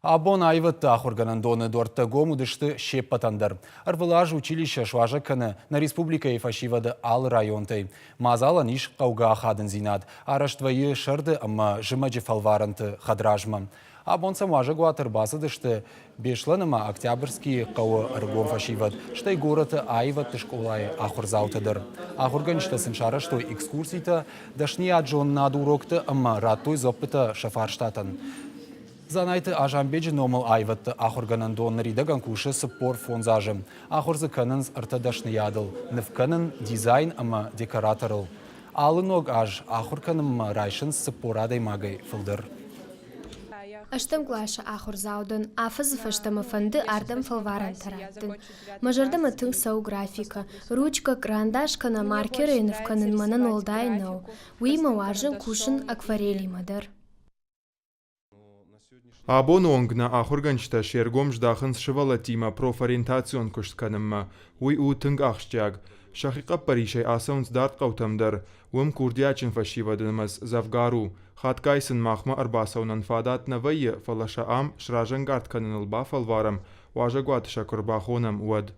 Абон айватты ахурганан доны дорта гому дышты шеппатандар. Арвылаж училище шважа каны на республика и фашивады ал районтай. Мазала ниш қауға хадын зинад. Араштвайы шырды амма жымаджи фалваранты хадражма. Абон самажа гуатыр басы дышты бешланыма октябрьский қауы аргон фашивад. Штай гораты айватты школай ахурзаутыдыр. Ахурган штасын шараштой экскурсийта дашни аджон над урокты амма раттой зопыта шафарштатан. Занайты ажамбеджи номал айватты ахурганан доннарида ганкушы спор фонзажым. Ахурзы канынз ыртадашны ядыл. Нывканын дизайн ама декораторыл. Алыног аж ахурканым райшын спорадай магай фылдыр. Аштам глаша ахурзаудын, афыз фаштама фанды ардам фалваран тараттын. Мажардама тың сау графика, ручка, карандашкана, маркеры нывканын манан олдай нау. Уйма важын кушын акварели мадар. Абон онгна ахурганчта шергом ждахын шывала тима профориентацион куштканымма. Уй у тынг ахштяг. Шахиqa паришай асаунц дарт қаутамдар. Уым курдиачин фашивадынымыз завгару. Хаткайсын махма арбасаунан фадатна вайы фалаша ам шражангарт канынылба фалварам. Важагуат шакурбахонам уад.